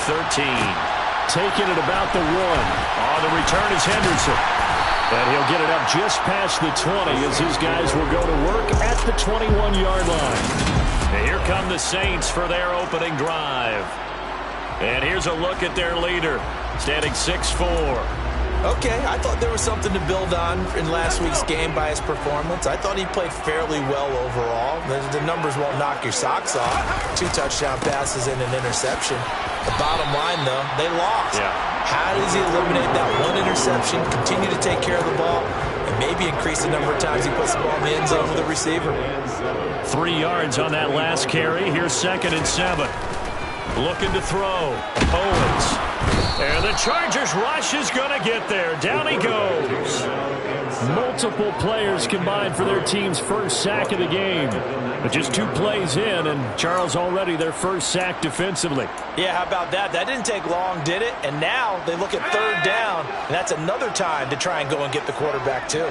13. Taking it about the 1. On the return is Henderson. And he'll get it up just past the 20 as his guys will go to work at the 21-yard line. And here come the Saints for their opening drive. And here's a look at their leader, standing 6'4". Okay, I thought there was something to build on in last week's game by his performance. I thought he played fairly well overall. The numbers won't knock your socks off. 2 touchdown passes and an interception. The bottom line, though, they lost. Yeah. How does he eliminate that 1 interception, continue to take care of the ball, and maybe increase the number of times he puts the ball in the end zone with a receiver? 3 yards on that last carry. Here's 2nd and 7. Looking to throw. Owens. And the Chargers rush is going to get there. Down he goes. Multiple players combined for their team's first sack of the game. But just 2 plays in, and Charles already their first sack defensively. Yeah, how about that? That didn't take long, did it? And now they look at 3rd down, and that's another time to try and go and get the quarterback, too.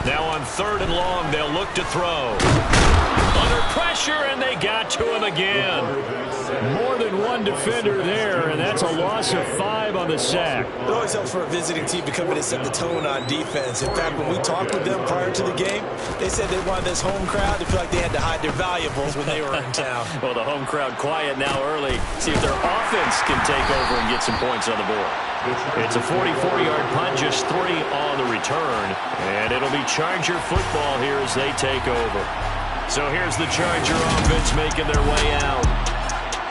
Now on 3rd and long, they'll look to throw. Under pressure, and they got to him again. More than 1 defender there, and that's a loss of 5 on the sack. It always helps for a visiting team to come in and set the tone on defense. In fact, when we talked with them prior to the game, they said they wanted this home crowd to feel like they had to hide their valuables when they were in town. Well, the home crowd quiet now early. See if their offense can take over and get some points on the board. It's a 44-yard punt, just 3 on the return. And it'll be Charger football here as they take over. So here's the Charger offense making their way out.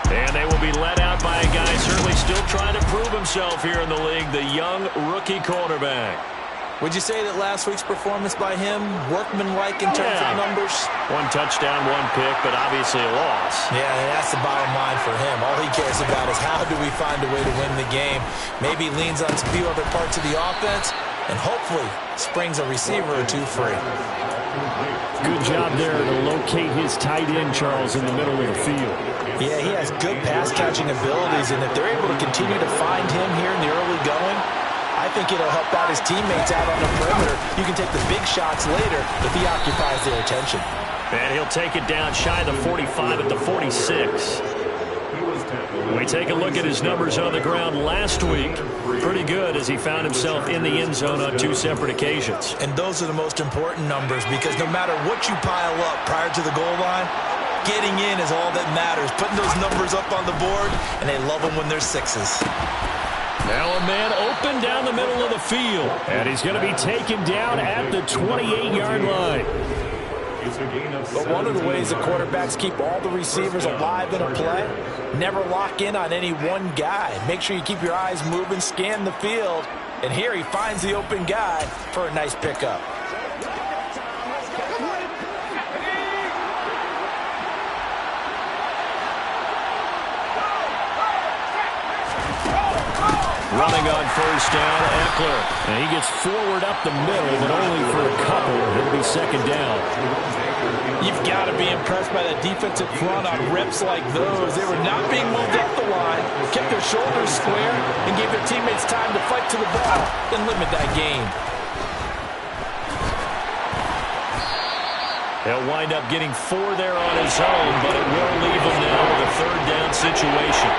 And they will be led out by a guy certainly still trying to prove himself here in the league, the young rookie quarterback. Would you say that last week's performance by him, workmanlike in terms of numbers? 1 touchdown, 1 pick, but obviously a loss. Yeah, and that's the bottom line for him. All he cares about is how do we find a way to win the game. Maybe leans on a few other parts of the offense, and hopefully springs a receiver or 2 free. Good job there to locate his tight end, Charles, in the middle of the field. Yeah, he has good pass-catching abilities, and if they're able to continue to find him here in the early going, I think it'll help out his teammates out on the perimeter. You can take the big shots later if he occupies their attention. And he'll take it down shy of the 45 at the 46. We take a look at his numbers on the ground last week. Pretty good as he found himself in the end zone on 2 separate occasions. And those are the most important numbers because no matter what you pile up prior to the goal line, getting in is all that matters. Putting those numbers up on the board, and they love them when they're 6s. Now a man open down the middle of the field. And he's going to be taken down at the 28-yard line. But one of the ways the quarterbacks keep all the receivers alive in a play, never lock in on any one guy. Make sure you keep your eyes moving, scan the field. And here he finds the open guy for a nice pickup. Running on 1st down, Eckler. And he gets forward up the middle, but only for a couple. It'll be 2nd down. You've got to be impressed by the defensive front on reps like those. They were not being moved up the line, kept their shoulders square, and gave their teammates time to fight to the ball and limit that gain. He'll wind up getting 4 there on his own, but it will leave him now with a 3rd down situation.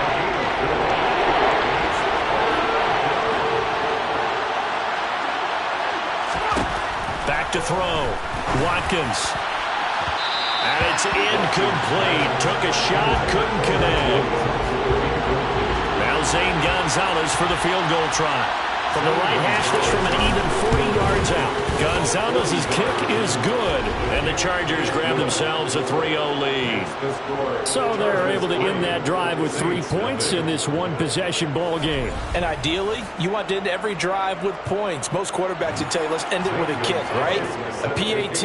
Back to throw. Watkins. And it's incomplete. Took a shot, couldn't connect. Now Zane Gonzalez for the field goal try. From the right hash, this from an even 40 yards out. Gonzalez's kick is good. And the Chargers grab themselves a 3-0 lead. So they're able to end that drive with 3 points in this 1-possession ball game. And ideally, you want to end every drive with points. Most quarterbacks would tell you, let's end it with a kick, right? A PAT,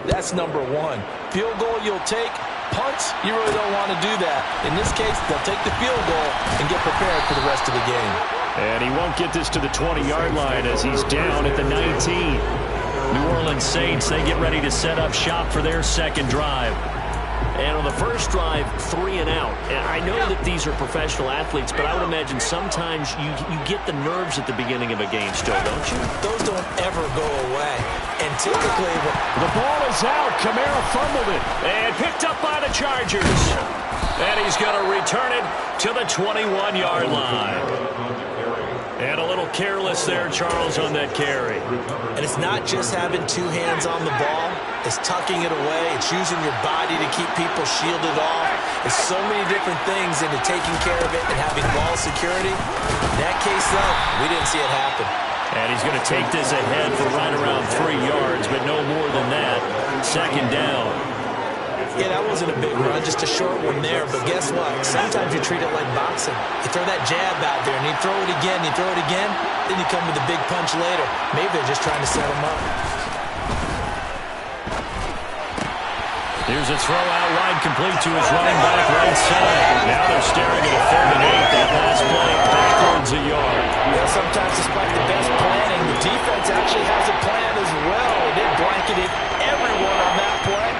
that's number 1. Field goal you'll take. Punts, you really don't want to do that. In this case, they'll take the field goal and get prepared for the rest of the game. And he won't get this to the 20-yard line as he's down at the 19. New Orleans Saints, they get ready to set up shop for their 2nd drive. And on the first drive, 3 and out. And I know that these are professional athletes, but I would imagine sometimes you get the nerves at the beginning of a game still, don't you? Those don't ever go away. And typically, the ball is out. Kamara fumbled it. And picked up by the Chargers. And he's going to return it to the 21-yard line. And a little careless there, Charles, on that carry. And it's not just having two hands on the ball. It's tucking it away. It's using your body to keep people shielded off. There's so many different things into taking care of it and having ball security. In that case, though, we didn't see it happen. And he's going to take this ahead for right around 3 yards, but no more than that. Second down. Yeah, that wasn't a big run, just a short one there. But guess what? Sometimes you treat it like boxing. You throw that jab out there, and you throw it again, you throw it again, then you come with a big punch later. Maybe they're just trying to set him up. Here's a throw out wide, complete to his running back right side. Now they're staring at a 3rd and 8. That last play backwards a yard. Yeah, sometimes despite the best planning, the defense actually has a plan as well. They blanketed everyone on that play.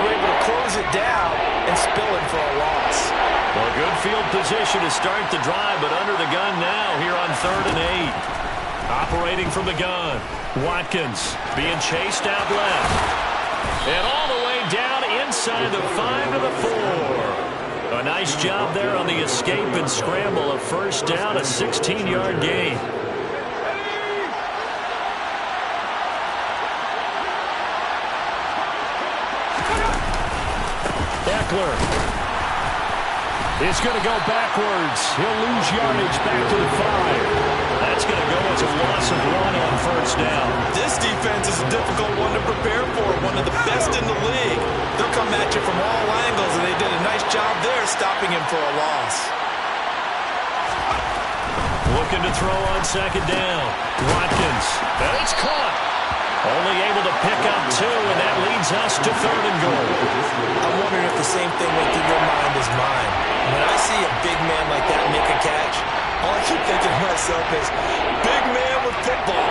We're able to close it down and spill it for a loss. Well, good field position to start the drive, but under the gun now here on 3rd and 8. Operating from the gun. Watkins being chased out left. And all the way down inside the 5 to the 4. A nice job there on the escape and scramble. A first down, a 16-yard gain. Eckler is going to go backwards. He'll lose yardage back to the 5. That's going to go as a loss of 1 on first down. This defense is a difficult one to prepare for, one of the best in the league. They'll come at you from all angles, and they did a nice job there stopping him for a loss. Looking to throw on second down. Watkins, and it's caught. Only able to pick up 2, and that leads us to 3rd and goal. I'm wondering if the same thing went through your mind as mine. When I see a big man like that make a catch, all I keep thinking to myself is, big man with football.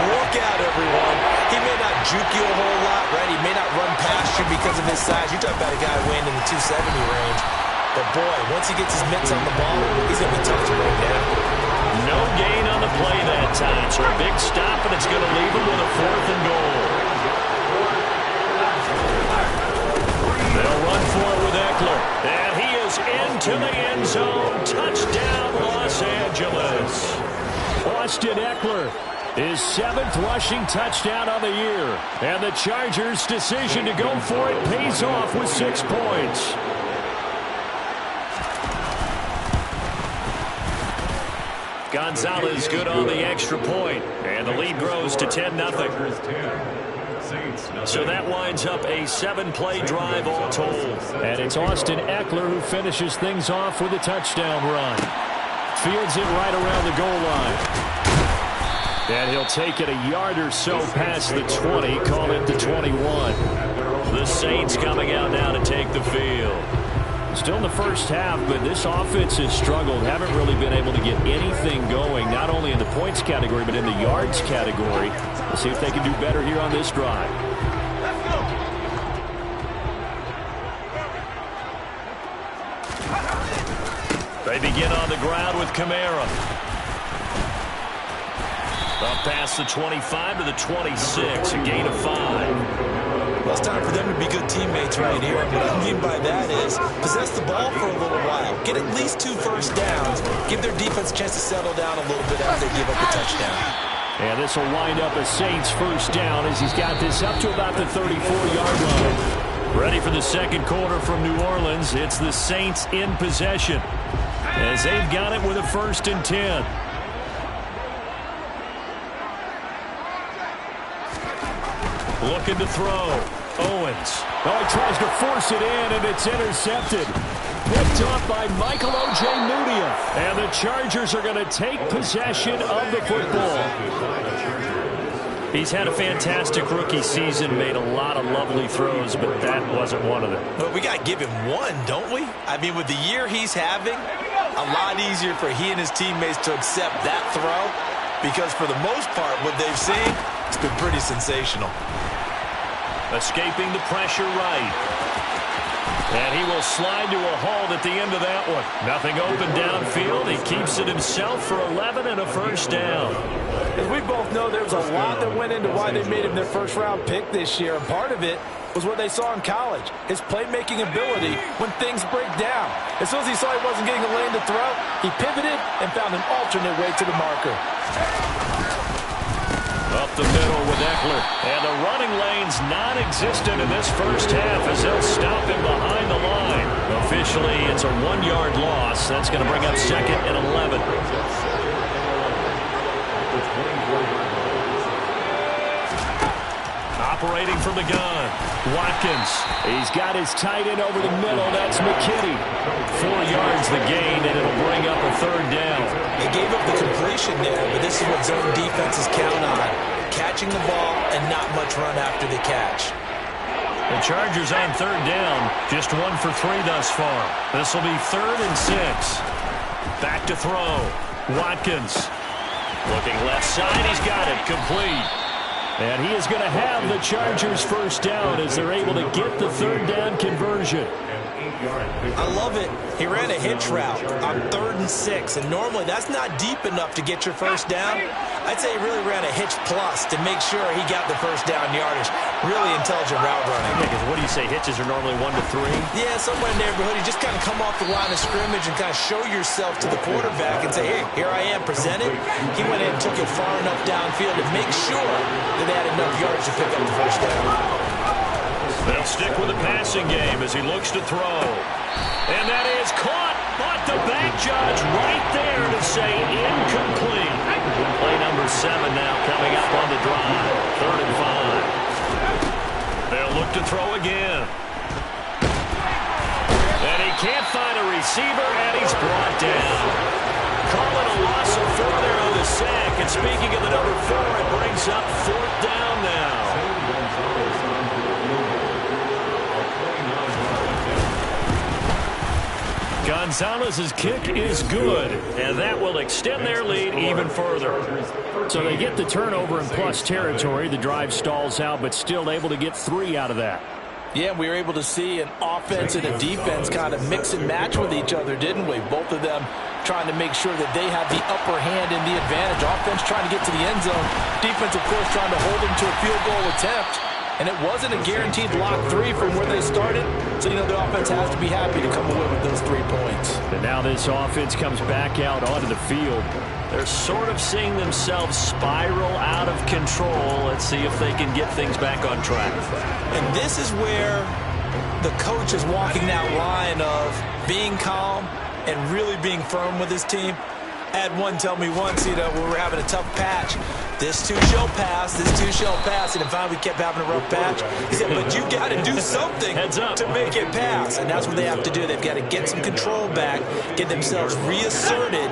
Look out, everyone. He may not juke you a whole lot, right? He may not run past you because of his size. You're talking about a guy weighing in the 270 range. But, boy, once he gets his mitts on the ball, he's going to be tough to bring down. No gain on the play that time. So a big stop, and it's going to leave him with a 4th and goal. They'll run for it with Eckler. And he is into the end zone. Touchdown, Los Angeles. Austin Eckler, his 7th rushing touchdown of the year. And the Chargers' decision to go for it pays off with 6 points. Gonzalez good on the extra point, and the lead grows to 10-0. So that winds up a 7-play drive all told. And it's Austin Eckler who finishes things off with a touchdown run. Fields it right around the goal line. And he'll take it a yard or so past the 20, call it the 21. The Saints coming out now to take the field. Still in the first half, but this offense has struggled. Haven't really been able to get anything going, not only in the points category, but in the yards category. We'll see if they can do better here on this drive. They begin on the ground with Kamara. Up past the 25 to the 26, a gain of 5. Well, it's time for them to be good teammates right here. What I mean by that is possess the ball for a little while. Get at least 2 first downs. Give their defense a chance to settle down a little bit after they give up the touchdown. And this will wind up a Saints first down as he's got this up to about the 34-yard line. Ready for the second quarter from New Orleans. It's the Saints in possession as they've got it with a 1st and 10. Looking to throw. Owens. Oh, he tries to force it in, and it's intercepted. Picked up by Michael Ojemudia. And the Chargers are going to take possession of the football. He's had a fantastic rookie season, made a lot of lovely throws, but that wasn't one of them. But we got to give him one, don't we? I mean, with the year he's having, a lot easier for he and his teammates to accept that throw, because for the most part, what they've seen, it's been pretty sensational. Escaping the pressure right. And he will slide to a halt at the end of that one. Nothing open downfield. He keeps it himself for 11 and a first down. As we both know, there's a lot that went into why they made him their first-round pick this year. And part of it was what they saw in college, his playmaking ability when things break down. As soon as he saw he wasn't getting a lane to throw, he pivoted and found an alternate way to the marker. Up the middle with Eckler. And the running lane's non-existent in this first half as they'll stop him behind the line. Officially, it's a 1-yard loss. That's going to bring up 2nd and 11. Operating from the gun, Watkins. He's got his tight end over the middle. That's McKinney. 4 yards the gain, and it'll bring up a 3rd down. They gave up the completion there, but this is what zone defenses count on. Catching the ball and not much run after the catch. The Chargers on 3rd down, just 1 for 3 thus far. This will be 3rd and 6. Back to throw, Watkins. Looking left side, he's got it, complete. And he is going to have the Chargers first down as they're able to get the 3rd down conversion. I love it. He ran a hitch route on 3rd and 6, and normally that's not deep enough to get your first down. I'd say he really ran a hitch plus to make sure he got the first down yardage. Really intelligent route running. Yeah, because what do you say, hitches are normally 1 to 3? Yeah, somewhere in the neighborhood. You just kind of come off the line of scrimmage and kind of show yourself to the quarterback and say, hey, here I am, present it. He went in and took it far enough downfield to make sure that they had enough yards to pick up the first down. They'll stick with the passing game as he looks to throw. And that is caught, but the back judge right there to say incomplete. Play number 7 now coming up on the drive. 3rd and 5. They'll look to throw again. And he can't find a receiver, and he's brought down. Calling a loss of 4 there on the sack. And speaking of the number 4, it brings up 4th down now. Gonzalez's kick is good, and that will extend their lead even further. So they get the turnover in plus territory. The drive stalls out, but still able to get 3 out of that. Yeah, we were able to see an offense and a defense kind of mix and match with each other, didn't we? Both of them trying to make sure that they have the upper hand and the advantage. Offense trying to get to the end zone. Defense, of course, trying to hold them to a field goal attempt. And it wasn't a guaranteed block 3 from where they started. So, the offense has to be happy to come away with those 3 points. And now this offense comes back out onto the field. They're sort of seeing themselves spiral out of control. Let's see if they can get things back on track. And this is where the coach is walking that line of being calm and really being firm with his team. I had one tell me once, when we were having a tough patch, this too shall pass, this too shall pass. And finally we kept having a rough patch. He said, but you got to do something to make it pass. And that's what they have to do. They've got to get some control back, get themselves reasserted,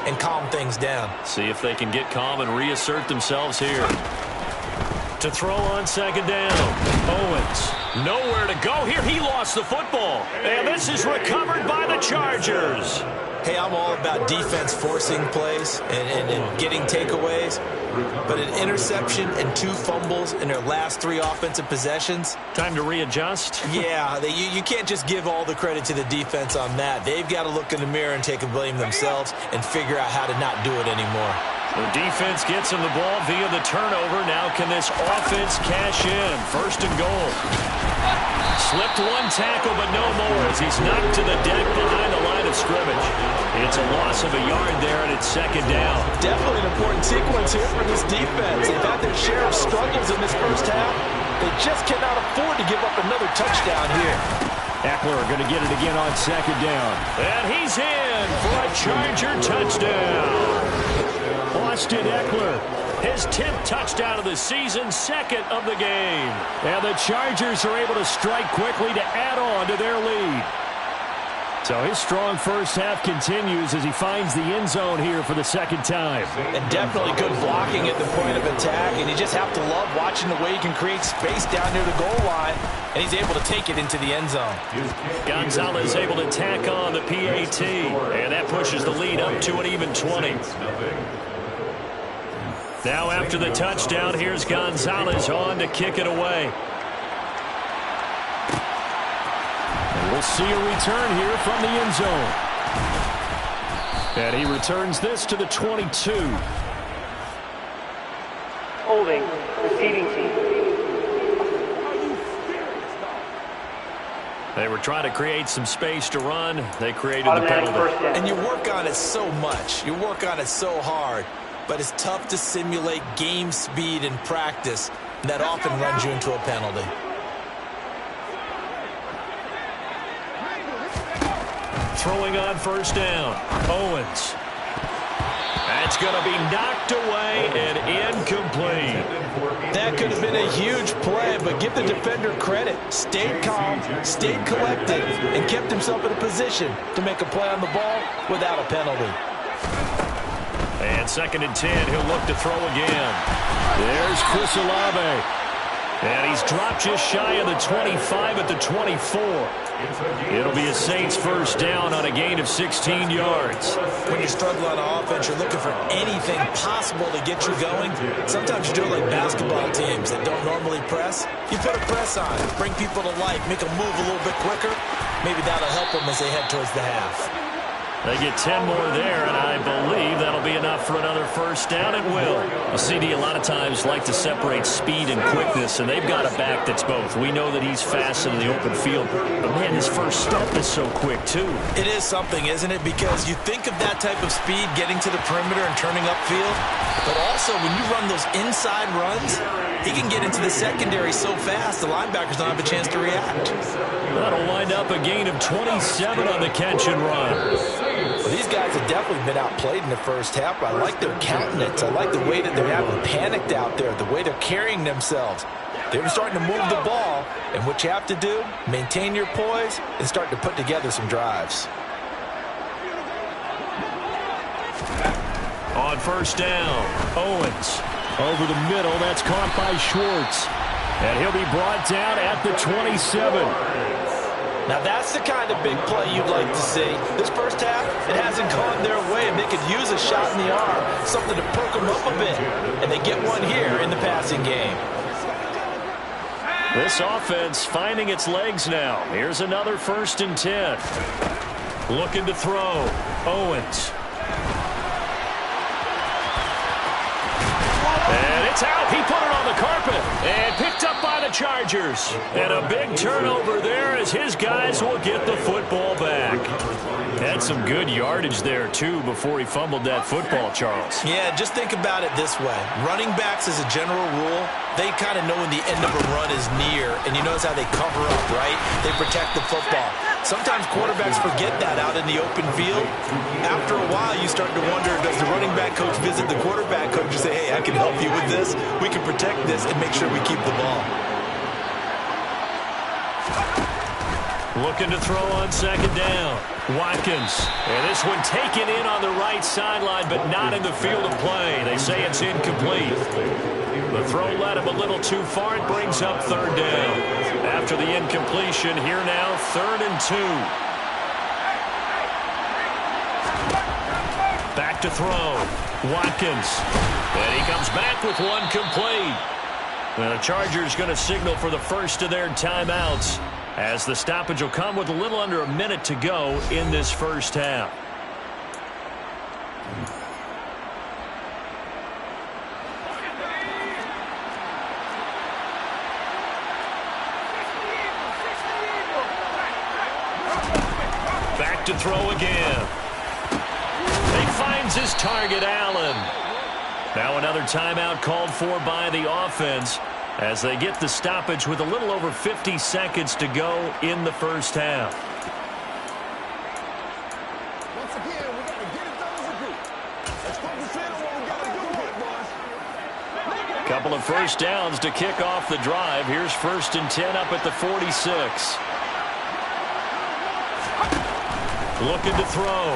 and calm things down. See if they can get calm and reassert themselves here. To throw on 2nd down. Owens. Nowhere to go here. He lost the football. And this is recovered by the Chargers. Hey, I'm all about defense forcing plays and getting takeaways. But an interception and 2 fumbles in their last 3 offensive possessions. Time to readjust? Yeah, you can't just give all the credit to the defense on that. They've got to look in the mirror and take a blame themselves and figure out how to not do it anymore. The defense gets him the ball via the turnover. Now can this offense cash in? 1st and goal. Slipped 1 tackle, but no more as he's knocked to the deck behind the line of scrimmage. It's a loss of a yard there, and it's 2nd down. Definitely an important sequence here for this defense. They've had their share of struggles in this first half. They just cannot afford to give up another touchdown here. Eckler going to get it again on 2nd down. And he's in for a Charger touchdown. Austin Eckler, his 10th touchdown of the season, 2nd of the game. And the Chargers are able to strike quickly to add on to their lead. So his strong first half continues as he finds the end zone here for the 2nd time. And definitely good blocking at the point of attack. And you just have to love watching the way he can create space down near the goal line. And he's able to take it into the end zone. Gonzalez able to tack on the PAT. And that pushes the lead up to an even 20. Now after the touchdown, here's Gonzalez on to kick it away. And we'll see a return here from the end zone. And he returns this to the 22. Holding, receiving team. They were trying to create some space to run. They created the penalty. And you work on it so much. You work on it so hard. But it's tough to simulate game speed in practice. And that often runs you into a penalty. Throwing on first down. Owens. That's going to be knocked away and incomplete. That could have been a huge play, but give the defender credit. Stayed calm, stayed collected, and kept himself in a position to make a play on the ball without a penalty. And 2nd and 10, he'll look to throw again. There's Chris Olave. And he's dropped just shy of the 25 at the 24. It'll be a Saints first down on a gain of 16 yards. When you struggle on offense, you're looking for anything possible to get you going. Sometimes you do it like basketball teams that don't normally press. You put a press on, bring people to life, make them move a little bit quicker. Maybe that'll help them as they head towards the half. They get 10 more there, and I believe that'll be enough for another first down. It will. A CD a lot of times like to separate speed and quickness, and they've got a back that's both. We know that he's fast in the open field, but, man, his first step is so quick, too. It is something, isn't it? Because you think of that type of speed getting to the perimeter and turning upfield, but also when you run those inside runs, he can get into the secondary so fast the linebackers don't have a chance to react. That'll wind up a gain of 27 on the catch and run. Well, these guys have definitely been outplayed in the first half. I like their countenance. I like the way that they're having panicked out there, the way they're carrying themselves. They're starting to move the ball, and what you have to do, maintain your poise and start to put together some drives. On first down, Owens. Over the middle, that's caught by Schwartz. And he'll be brought down at the 27. Now that's the kind of big play you'd like to see. This first half, it hasn't gone their way, and they could use a shot in the arm, something to perk them up a bit. And they get one here in the passing game. This offense finding its legs now. Here's another 1st and 10. Looking to throw. Owens. And it's out. He put it on the carpet and picked up by the Chargers. And a big turnover there as his guys will get the football back. Had some good yardage there, too, before he fumbled that football, Charles. Yeah, just think about it this way. Running backs, as a general rule, they kind of know when the end of a run is near, and you notice how they cover up, right? They protect the football. Sometimes quarterbacks forget that out in the open field. After a while, you start to wonder, does the running back coach visit the quarterback coach and say, hey, I can help you with this. We can protect this and make sure we keep the ball. Looking to throw on 2nd down. Watkins. And this one taken in on the right sideline, but not in the field of play. They say it's incomplete. The throw led him a little too far. It brings up 3rd down. After the incompletion, here now, 3rd and 2. Back to throw. Watkins. And he comes back with one complete. And the Chargers going to signal for the first of their timeouts, as the stoppage will come with a little under a minute to go in this first half. Back to throw again. He finds his target, Allen. Now another timeout called for by the offense as they get the stoppage with a little over 50 seconds to go in the first half. Once again, we got to get it done as a group. Let's concentrate on what we got to do here, boys. Couple of first downs to kick off the drive. Here's 1st and 10 up at the 46. Looking to throw.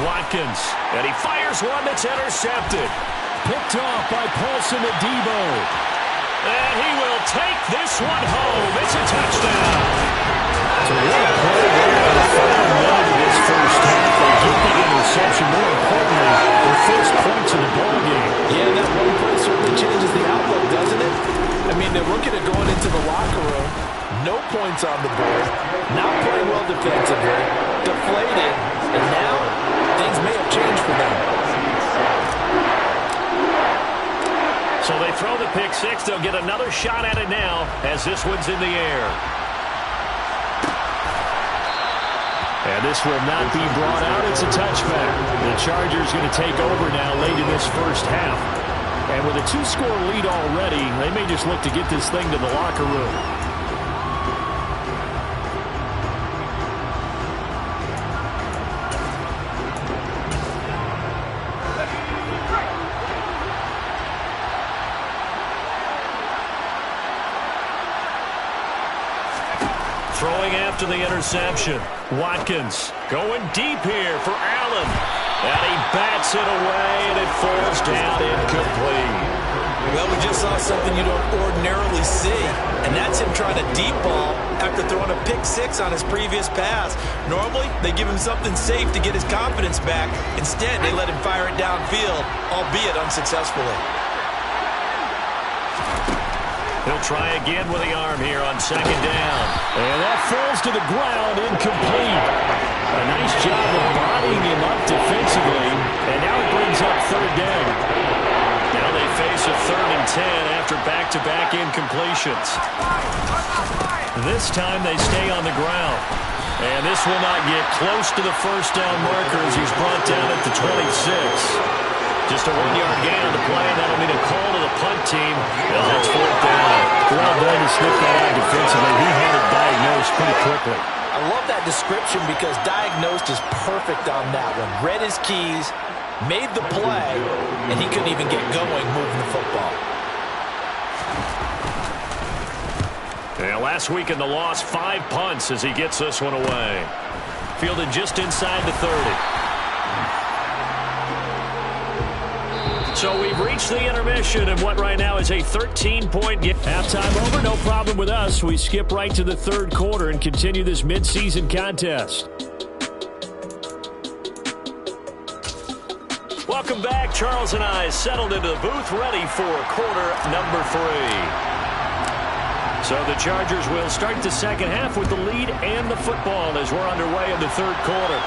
Watkins. And he fires one that's intercepted. Picked off by Paulson Adebo. And he will take this one home. It's a touchdown. So what a play there on the final minute of this first half. They get the interception. More importantly, their first points in the ballgame. Yeah, that one play certainly changes the outlook, doesn't it? I mean, they're looking at going into the locker room. No points on the board. Not playing well defensively. Deflated. And now, things may have changed for them. So they throw the pick six. They'll get another shot at it now as this one's in the air. This will not be brought out. It's a touchback. The Chargers going to take over now late in this first half. And with a 2-score lead already, they may just look to get this thing to the locker room. Throwing after the interception. Watkins going deep here for Allen. And he bats it away, and it falls down incomplete. Well, we just saw something you don't ordinarily see, and that's him trying to deep ball after throwing a pick-6 on his previous pass. Normally, they give him something safe to get his confidence back. Instead, they let him fire it downfield, albeit unsuccessfully. He'll try again with the arm here on second down. And that falls to the ground, incomplete. A nice job of bodying him up defensively, and now it brings up third down. Now they face a 3rd and 10 after back-to-back incompletions. This time they stay on the ground. And this will not get close to the first down marker as he's brought down at the 26. Just a 1-yard gain on the play, and that'll mean a call to the punt team as it's 4th down. Well done to sniff that out defensively. He had it diagnosed pretty quickly. I love that description because diagnosed is perfect on that one. Read his keys, made the play, and he couldn't even get going moving the football. And last week in the loss, 5 punts as he gets this one away. Fielded just inside the 30. So we've reached the intermission in what right now is a 13-point game. Halftime over, no problem with us. We skip right to the third quarter and continue this midseason contest. Welcome back. Charles and I settled into the booth, ready for quarter number 3. So the Chargers will start the second half with the lead and the football as we're underway in the third quarter.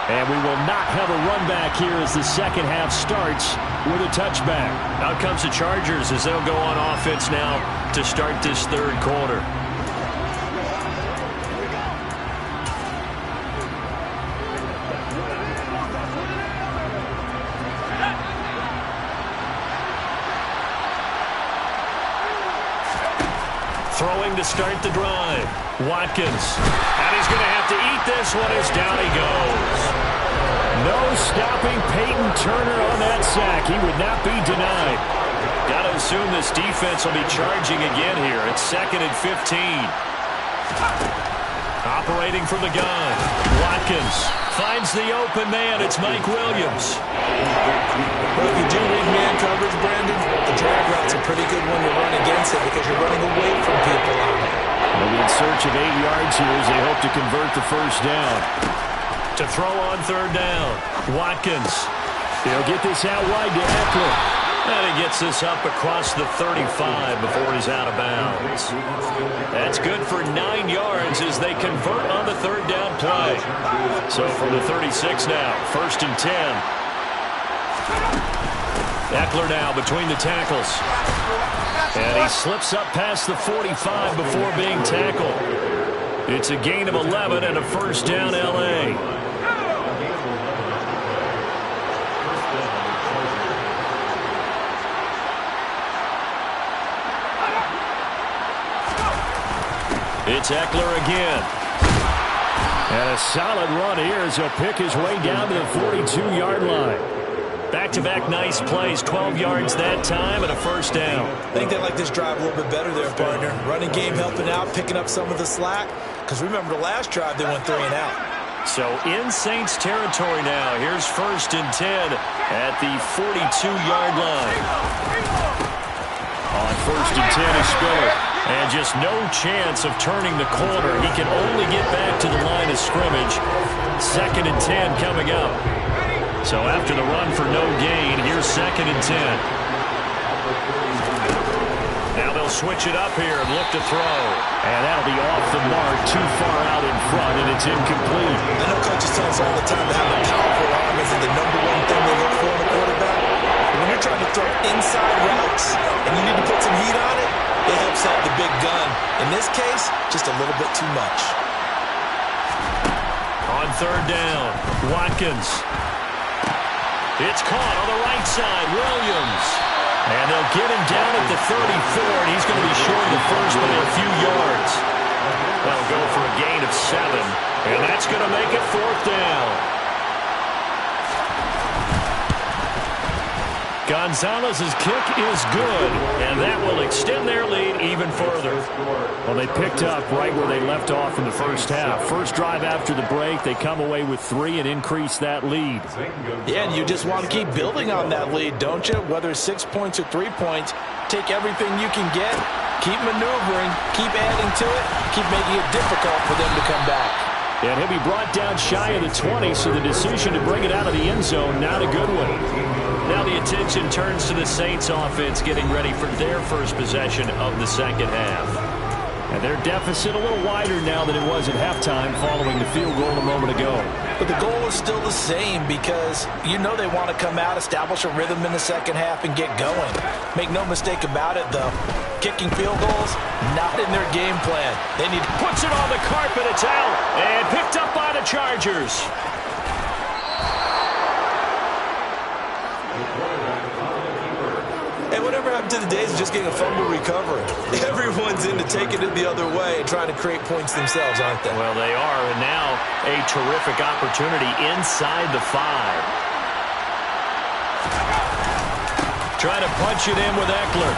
And we will not have a run back here as the second half starts with a touchback. Out comes the Chargers as they'll go on offense now to start this third quarter. Throwing to start the drive. Watkins. And he's going to have to eat this one as down he goes. No stopping Peyton Turner on that sack. He would not be denied. Got to assume this defense will be charging again here. It's 2nd and 15. Operating from the gun. Watkins finds the open man. It's Mike Williams. Well, if you do read man coverage, Brandon, the drag route's a pretty good one to run against it because you're running away from people on it. They'll be in search of 8 yards here as they hope to convert the first down. To throw on third down. Watkins. He'll get this out wide to Eckler. And he gets this up across the 35 before he's out of bounds. That's good for 9 yards as they convert on the third down play. So from the 36 now, 1st and 10. Eckler now between the tackles. And he slips up past the 45 before being tackled. It's a gain of 11 and a first down L.A. It's Eckler again. And a solid run here as he'll pick his way down to the 42-yard line. Back-to-back nice plays, 12 yards that time and a first down. I think they like this drive a little bit better there, partner. Running game helping out, picking up some of the slack. Because remember the last drive, they went 3 and out. So in Saints territory now. Here's 1st and 10 at the 42-yard line. On 1st and 10 is Spiller. And just no chance of turning the corner. He can only get back to the line of scrimmage. 2nd and 10 coming up. So after the run for no gain, here's 2nd and 10. Now they'll switch it up here and look to throw. And that'll be off the mark, too far out in front, and it's incomplete. I know coaches tell us all the time to have a powerful arm isn't the #1 thing they look for in a quarterback. But when you're trying to throw inside routes and you need to put some heat on it, it helps out the big gun. In this case, just a little bit too much. third down. Watkins. It's caught on the right side. Williams. And they'll get him down at the 34, and he's going to be short of the first by a few yards. They'll go for a gain of 7, and that's going to make it fourth down. Gonzalez's kick is good, and that will extend their lead even further. Well, they picked up right where they left off in the first half. First drive after the break, they come away with 3 and increase that lead. Yeah, and you just want to keep building on that lead, don't you? Whether it's 6 points or 3 points, take everything you can get, keep maneuvering, keep adding to it, keep making it difficult for them to come back. And he'll be brought down shy of the 20, so the decision to bring it out of the end zone, not a good one. Now the attention turns to the Saints offense getting ready for their first possession of the second half. And their deficit a little wider now than it was at halftime following the field goal a moment ago. But the goal is still the same because you know they want to come out, establish a rhythm in the second half, and get going. Make no mistake about it, though. Kicking field goals, not in their game plan. They need puts it on the carpet. It's out and picked up by the Chargers. Hey, whatever happened to the days of just getting a fumble recovery? Everyone's into taking it the other way and trying to create points themselves, aren't they? Well, they are, and now a terrific opportunity inside the 5. Trying to punch it in with Eckler.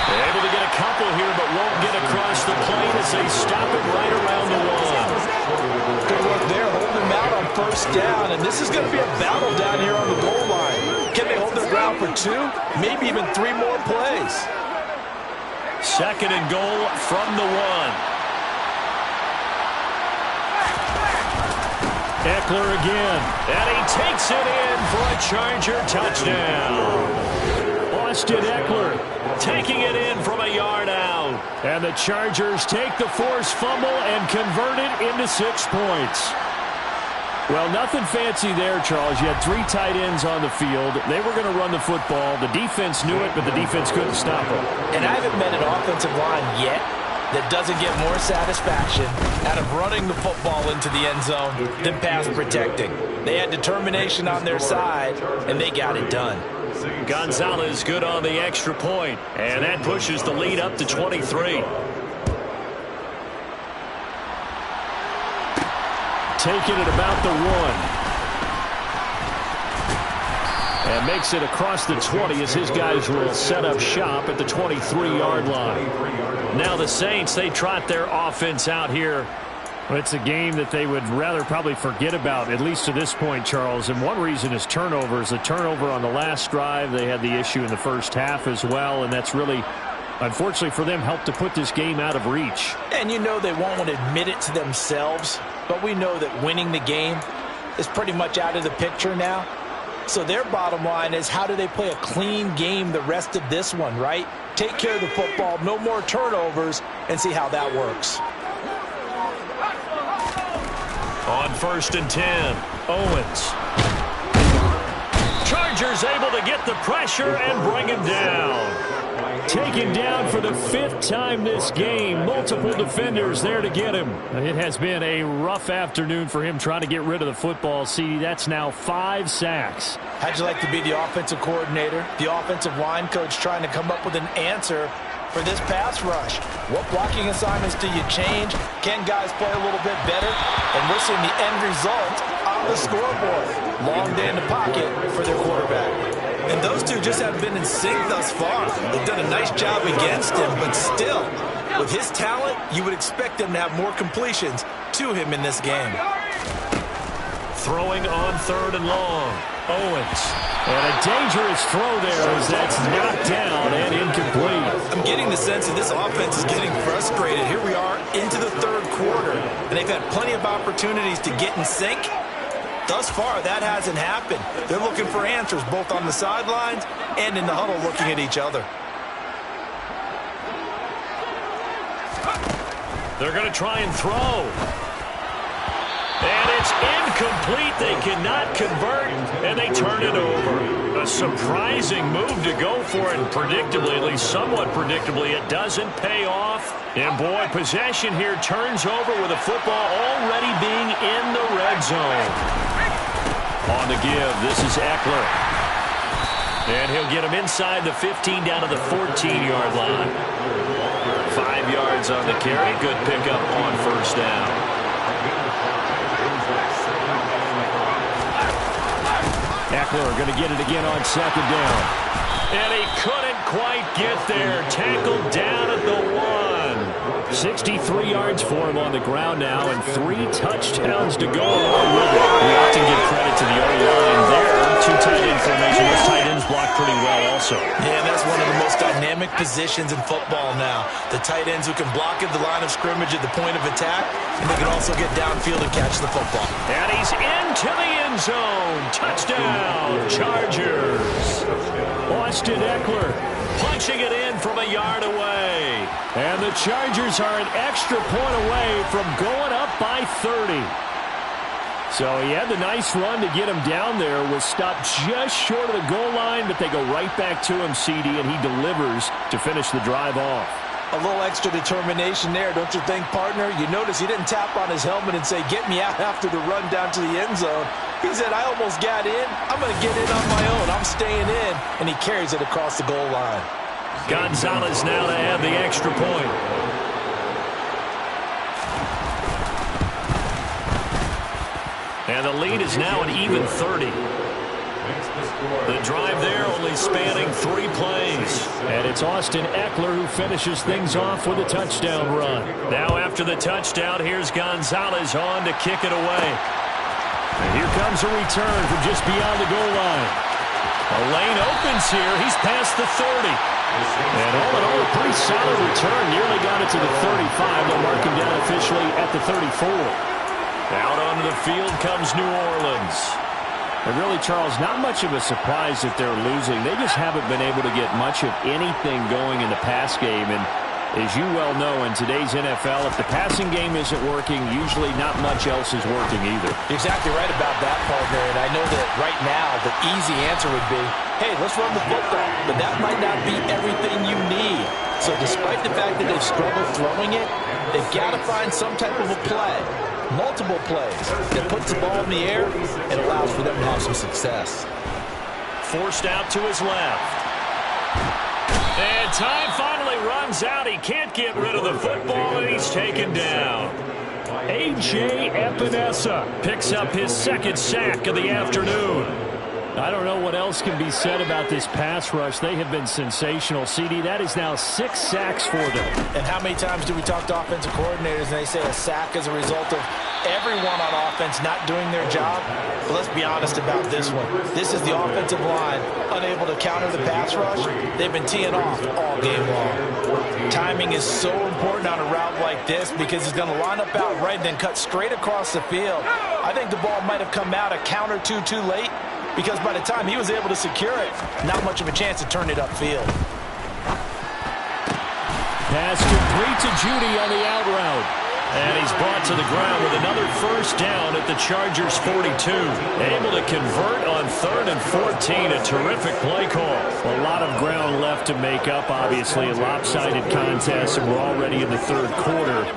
They're able to get a couple here, but won't get across the plane as they stop it right around the 1. Good work there, holding him out on first down, and this is going to be a battle down here on the goal line. Can they hold their ground for 2? Maybe even 3 more plays. Second and goal from the 1. Eckler again. And he takes it in for a Charger touchdown. Austin Eckler taking it in from a yard out. And the Chargers take the forced fumble and convert it into 6 points. Well, nothing fancy there, Charles. You had 3 tight ends on the field. They were going to run the football. The defense knew it, but the defense couldn't stop them. And I haven't met an offensive line yet that doesn't get more satisfaction out of running the football into the end zone than pass protecting. They had determination on their side, and they got it done. Gonzalez good on the extra point, and that pushes the lead up to 23. Taking it about the 1. And makes it across the 20 as his guys will set up shop at the 23-yard line. Now the Saints, they trot their offense out here. Well, it's a game that they would rather probably forget about, at least to this point, Charles. And one reason is turnovers. A turnover on the last drive. They had the issue in the first half as well, and that's really, unfortunately for them, helped to put this game out of reach. And you know they won't want to admit it to themselves, but we know that winning the game is pretty much out of the picture now. So their bottom line is, how do they play a clean game the rest of this one, right? Take care of the football, no more turnovers, and see how that works. On 1st and 10, Owens. Chargers able to get the pressure and bring him down. Taken down for the 5th time this game. Multiple defenders there to get him. It has been a rough afternoon for him trying to get rid of the football. See, that's now 5 sacks. How'd you like to be the offensive coordinator, the offensive line coach trying to come up with an answer for this pass rush? What blocking assignments do you change? Can guys play a little bit better? And we're seeing the end result on the scoreboard. Long day in the pocket for their quarterback. And those two just haven't been in sync thus far. They've done a nice job against him, but still, with his talent, you would expect them to have more completions to him in this game. Throwing on 3rd and long, Owens. And a dangerous throw there as that's knocked down and incomplete. I'm getting the sense that this offense is getting frustrated. Here we are into the 3rd quarter, and they've had plenty of opportunities to get in sync. Thus far, that hasn't happened. They're looking for answers both on the sidelines and in the huddle looking at each other. They're going to try and throw. And it's incomplete. They cannot convert, and they turn it over. A surprising move to go for it, and predictably, at least somewhat predictably, it doesn't pay off. And boy, possession here turns over with the football already being in the red zone. On the give, this is Eckler. And he'll get him inside the 15 down to the 14-yard line. 5 yards on the carry. Good pickup on first down. Eckler going to get it again on second down. And he couldn't quite get there. Tackled down at the 1. 63 yards for him on the ground now, and 3 touchdowns to go along with it. We often give credit to the O-line there. 2 tight end formation. Those tight ends block pretty well also. Yeah, that's one of the most dynamic positions in football now. The tight ends who can block at the line of scrimmage at the point of attack, and they can also get downfield and catch the football. And he's into the end zone. Touchdown, Chargers. Austin Eckler Punching it in from a yard away. And the Chargers are an extra point away from going up by 30. So he had the nice run to get him down there, was stopped just short of the goal line, but they go right back to him, CD, and he delivers to finish the drive off. A little extra determination there, don't you think, partner? You notice he didn't tap on his helmet and say, get me out after the run down to the end zone. He said, I almost got in. I'm going to get in on my own. I'm staying in. And he carries it across the goal line. Gonzalez now to add the extra point. And the lead is now an even 30. The drive there only spanning 3 plays. And it's Austin Eckler who finishes things off with a touchdown run. Now after the touchdown, here's Gonzalez on to kick it away. And here comes a return from just beyond the goal line. A lane opens here. He's past the 30. And all in all, a pretty solid return. Nearly got it to the 35. They'll mark him down officially at the 34. Out onto the field comes New Orleans. And really, Charles, not much of a surprise that they're losing. They just haven't been able to get much of anything going in the pass game. And as you well know, in today's NFL, if the passing game isn't working, usually not much else is working either. You're exactly right about that, partner. And I know that right now the easy answer would be, hey, let's run the football. But that might not be everything you need. So despite the fact that they've struggled throwing it, they've got to find some type of a play. Multiple plays that puts the ball in the air and allows for them to have some success. Forced out to his left. And time finally runs out. He can't get rid of the football, and he's taken down. A.J. Epinesa picks up his 2nd sack of the afternoon. I don't know what else can be said about this pass rush. They have been sensational. CD, that is now 6 sacks for them. And how many times do we talk to offensive coordinators and they say a sack is a result of everyone on offense not doing their job? But let's be honest about this one. This is the offensive line unable to counter the pass rush. They've been teeing off all game long. Timing is so important on a route like this because he's going to line up out right and then cut straight across the field. I think the ball might have come out a count or two too late, because by the time he was able to secure it, not much of a chance to turn it upfield. Pass complete to Judy on the out route. And he's brought to the ground with another first down at the Chargers 42. Able to convert on 3rd and 14. A terrific play call. A lot of ground left to make up, obviously. A lopsided contest, and we're already in the 3rd quarter.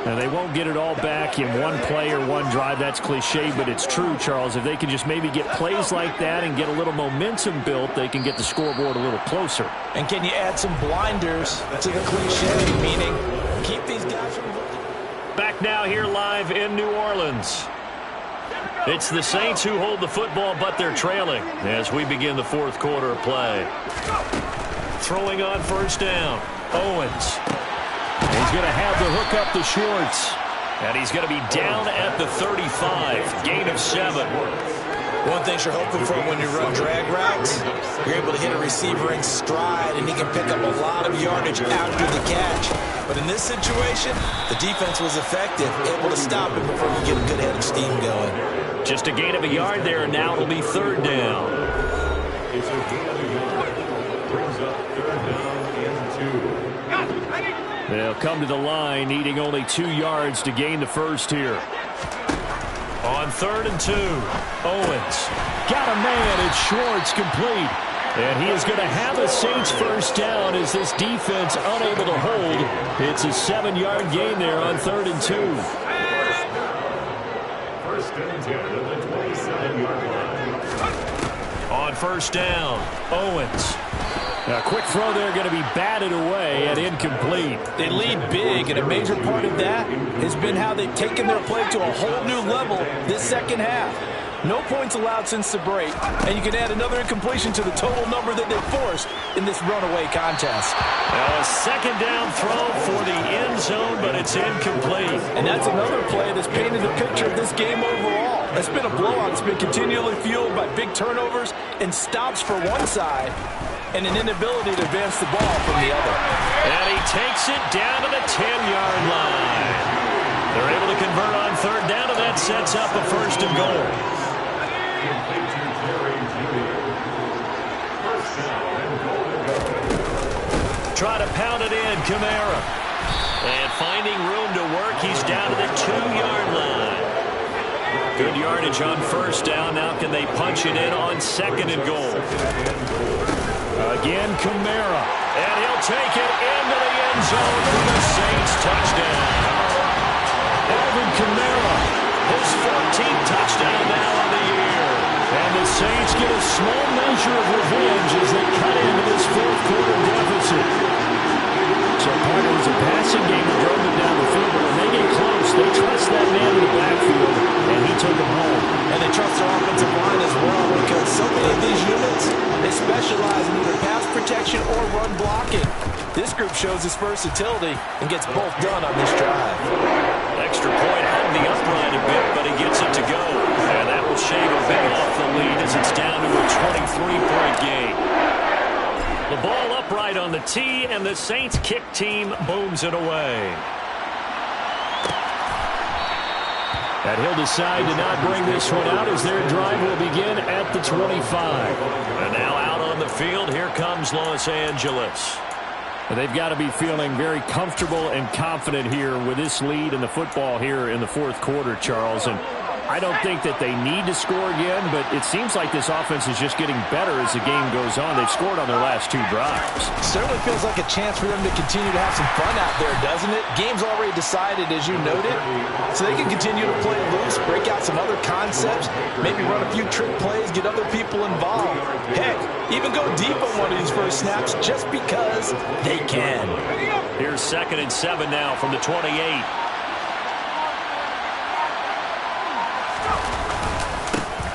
And they won't get it all back in one play or one drive. That's cliche, but it's true, Charles. If they can just maybe get plays like that and get a little momentum built, they can get the scoreboard a little closer. And can you add some blinders to the cliche, meaning keep these guys from... Back now here live in New Orleans. It's the Saints who hold the football, but they're trailing as we begin the 4th quarter of play. Throwing on first down, Owens. He's going to have the hook up the shorts. And he's going to be down at the 35. Gain of 7. One thing you're hoping for when you run drag routes, you're able to hit a receiver in stride, and he can pick up a lot of yardage after the catch. But in this situation, the defense was effective, able to stop him before he get a good head of steam going. Just a gain of a yard there, and now it'll be 3rd down. They'll come to the line, needing only 2 yards to gain the first here. On 3rd and 2, Owens. Got a man, it's Schwartz, complete. And he is going to have a Saints first down as this defense unable to hold. It's a 7-yard gain there on 3rd and 2. On first down, Owens. A quick throw there going to be batted away and incomplete. They lead big, and a major part of that has been how they've taken their play to a whole new level this second half. No points allowed since the break, and you can add another incompletion to the total number that they forced in this runaway contest. Now a second down throw for the end zone, but it's incomplete. And that's another play that's painted the picture of this game overall. It's been a blowout. It's been continually fueled by big turnovers and stops for one side and an inability to advance the ball from the other. And he takes it down to the 10-yard line. They're able to convert on third down, and that sets up a first and goal. Try to pound it in, Kamara. And finding room to work, he's down to the 2-yard line. Good yardage on first down. Now can they punch it in on second and goal? Again, Kamara. And he'll take it into the end zone for the Saints touchdown. Alvin Kamara. His 14th touchdown now on the year. And the Saints get a small measure of revenge as they cut into this fourth quarter deficit. So part of it was a passing game that drove them down the field, but when they get close, they trust that man in the backfield, and he took them home. And they trust their offensive line as well, because so many of these units, they specialize in either pass protection or run blocking. This group shows its versatility and gets both done on this drive. Extra point hung the upright a bit, but he gets it to go. And that will shave a bit off the lead as it's down to a 23-point game. The ball upright on the tee, and the Saints kick team booms it away. And he'll decide to not bring this one out as their drive will begin at the 25. And now out on the field, here comes Los Angeles. They've got to be feeling very comfortable and confident here with this lead in the football here in the fourth quarter, Charles. And I don't think that they need to score again, but it seems like this offense is just getting better as the game goes on. They've scored on their last two drives. Certainly feels like a chance for them to continue to have some fun out there, doesn't it? Game's already decided, as you noted, so they can continue to play loose, break out some other concepts, maybe run a few trick plays, get other people involved. Heck, even go deep on one of these first snaps just because they can. Here's 2nd and 7 now from the 28.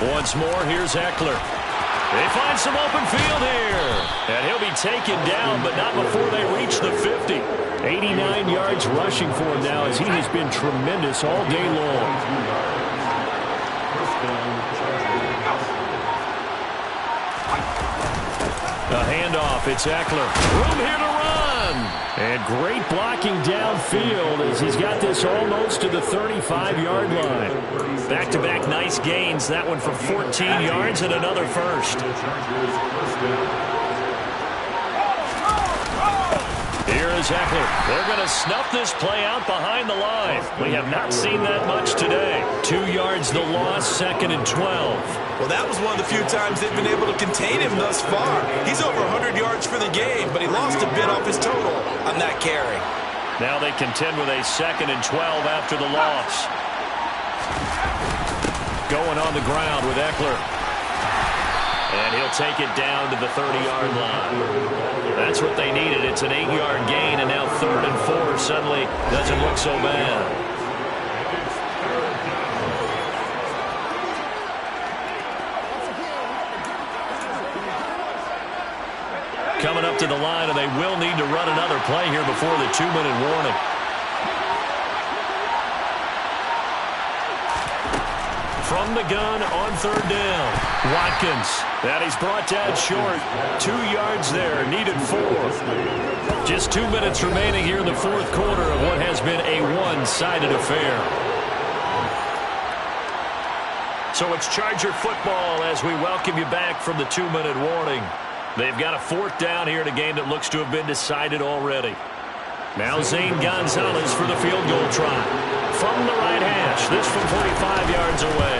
Once more, here's Eckler. They find some open field here. And he'll be taken down, but not before they reach the 50. 89 yards rushing for him now as he has been tremendous all day long. A handoff, it's Eckler. Room here to run. And great blocking downfield as he's got this almost to the 35-yard line. Back-to-back nice gains. That one for 14 yards and another first. Here is Eckler. They're going to snuff this play out behind the line. We have not seen that much today. 2 yards the loss, 2nd and 12. Well, that was one of the few times they've been able to contain him thus far. He's over 100 yards for the game, but he lost a bit off his total on that carry. Now they contend with a 2nd and 12 after the loss. Going on the ground with Eckler. And he'll take it down to the 30-yard line. That's what they needed. It's an 8-yard gain, and now 3rd and 4 suddenly doesn't look so bad. Coming up to the line, and they will need to run another play here before the 2-minute warning. From the gun on 3rd down. Watkins. That he's brought down short. 2 yards there. Needed 4. Just 2 minutes remaining here in the fourth quarter of what has been a one-sided affair. So it's Charger football as we welcome you back from the 2-minute warning. They've got a 4th down here in a game that looks to have been decided already. Now Zane Gonzalez for the field goal try. From the right hash, this from 45 yards away.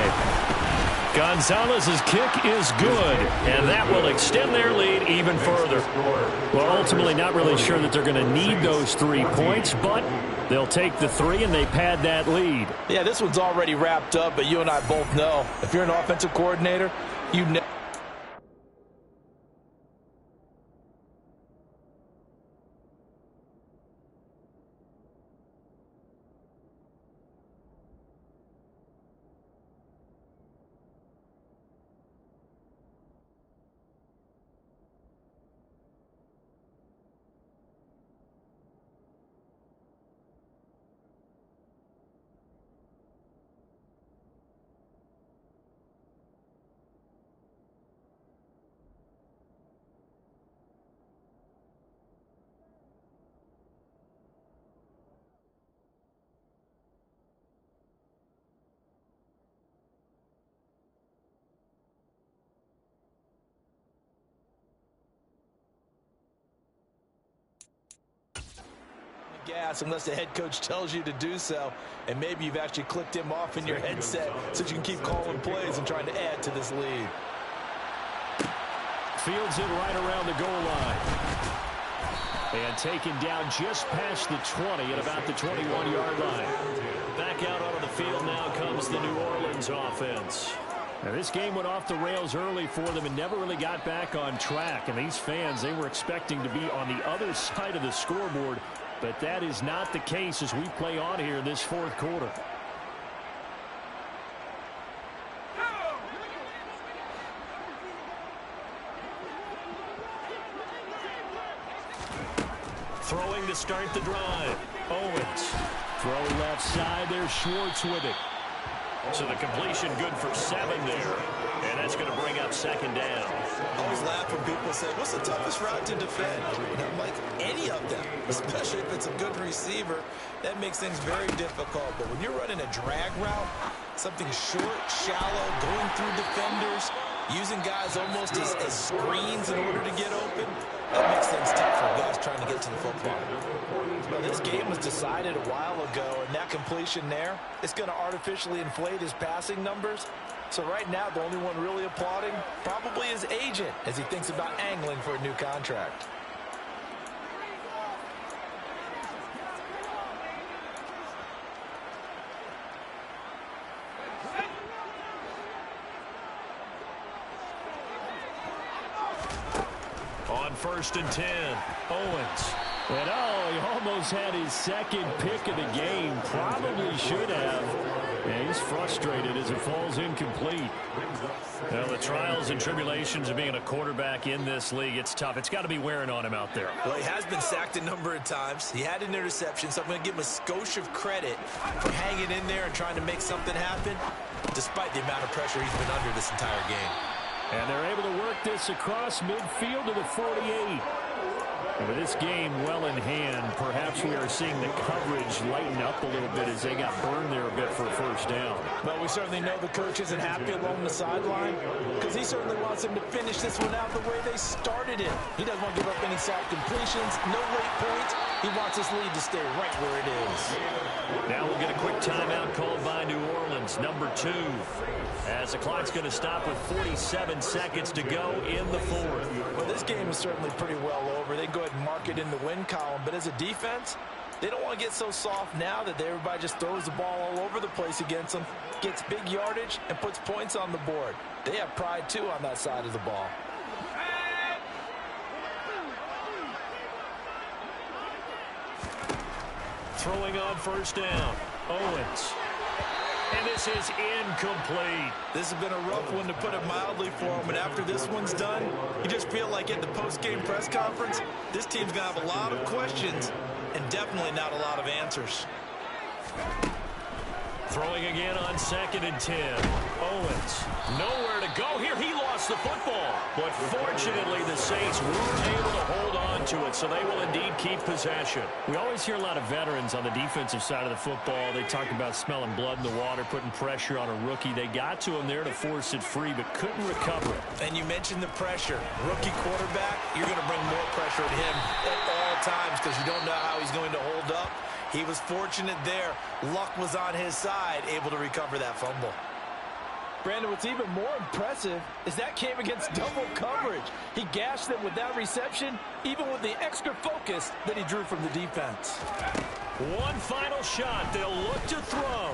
Gonzalez's kick is good, and that will extend their lead even further. Well, ultimately not really sure that they're going to need those 3 points, but They'll take the 3, and they pad that lead. Yeah, this one's already wrapped up, but you and I both know if you're an offensive coordinator, you know. Gas unless the head coach tells you to do so, and maybe you've actually clicked him off in your headset so you can keep calling plays and trying to add to this lead. Fields it right around the goal line. And taken down just past the 20 at about the 21-yard line. Back out onto the field now comes the New Orleans offense. Now, this game went off the rails early for them and never really got back on track. And these fans, they were expecting to be on the other side of the scoreboard. But that is not the case as we play on here in this fourth quarter. Throwing to start the drive. Owens. Throw left side there. Schwartz with it. So the completion good for 7 there. And that's going to bring up second down. I always laugh when people say, what's the toughest route to defend? And I'm like, any of them, especially if it's a good receiver. That makes things very difficult. But when you're running a drag route, something short, shallow, going through defenders, using guys almost as screens in order to get open, that makes things tough for guys trying to get to the football. Well, this game was decided a while ago, and that completion there is going to artificially inflate his passing numbers. So right now, the only one really applauding probably his agent as he thinks about angling for a new contract. On 1st and 10, Owens. And he almost had his second pick of the game. Probably should have. And he's frustrated as it falls incomplete. Now, the trials and tribulations of being a quarterback in this league, it's tough. It's got to be wearing on him out there. Well, he has been sacked a number of times. He had an interception, so I'm going to give him a skosh of credit for hanging in there and trying to make something happen, despite the amount of pressure he's been under this entire game. And they're able to work this across midfield to the 48. And with this game well in hand, perhaps we are seeing the coverage lighten up a little bit as they got burned there a bit for a first down. But we certainly know the coach isn't happy along the sideline because he certainly wants them to finish this one out the way they started it. He doesn't want to give up any soft completions, no late points. He wants this lead to stay right where it is. Now we'll get a quick timeout called by New Orleans, number 2. As the clock's going to stop with 47 seconds to go in the fourth. Well, this game is certainly pretty well over. They go ahead and mark it in the win column. But as a defense, they don't want to get so soft now that everybody just throws the ball all over the place against them, gets big yardage, and puts points on the board. They have pride, too, on that side of the ball. Throwing on first down, Owens. And this is incomplete. This has been a rough one, to put it mildly, for him. And after this one's done, you just feel like at the post-game press conference, this team's going to have a lot of questions and definitely not a lot of answers. Throwing again on 2nd and 10. Owens. Nowhere to go here. He lost the football. But fortunately, the Saints weren't able to hold on to it, so they will indeed keep possession. We always hear a lot of veterans on the defensive side of the football. They talk about smelling blood in the water, putting pressure on a rookie. They got to him there to force it free, but couldn't recover it. And you mentioned the pressure. Rookie quarterback, you're going to bring more pressure at him at all times because you don't know how he's going to hold up. He was fortunate there. Luck was on his side, able to recover that fumble. Brandon, what's even more impressive is that came against double coverage. He gashed them with that reception, even with the extra focus that he drew from the defense. One final shot. They'll look to throw.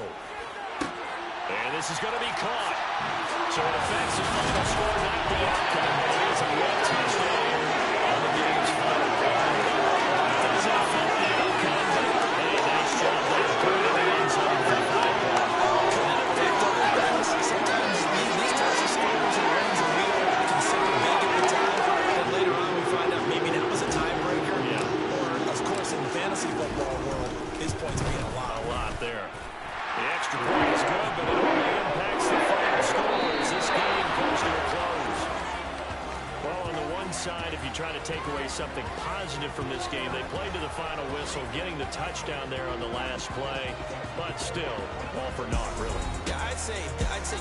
And this is going to be caught. So an offensive final score, not the outcome, but it is a red touchdown on the game's final drive. Doesn't affect the outcome, but hey, nice job there. Put it in the end zone for 5 points. Kind of picked up the pass. Sometimes these types of scores and runs that we don't consider big at the time, but later on we find out maybe that was a tiebreaker. Yeah. Or, of course, in the fantasy football world, his points mean a lot. A lot there. The extra point is good, but it only impacts the final score as this game comes to a close. Well, on the one side, if you try to take away something positive from this game, they played to the final whistle, getting the touchdown there on the last play, but still, all for naught, really. Yeah, I'd say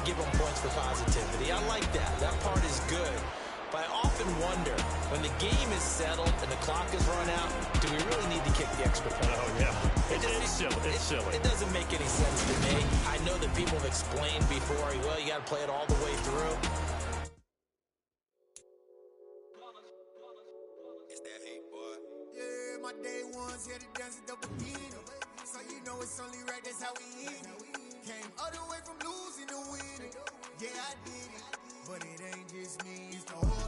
give them points for positivity. I like that. That part is good. But I often wonder, when the game is settled and the clock is run out, do we really need to kick the extra point? Oh, yeah. It's silly. It's silly. It doesn't make any sense to me. I know that people have explained before, well, you got to play it all the way through. It's that hate, boy. Yeah, my day ones here to dance a double beat. So you know it's only right, that's how we eat it. Came all the way from losing to winning. Yeah, I did it. But it ain't just me, it's the whole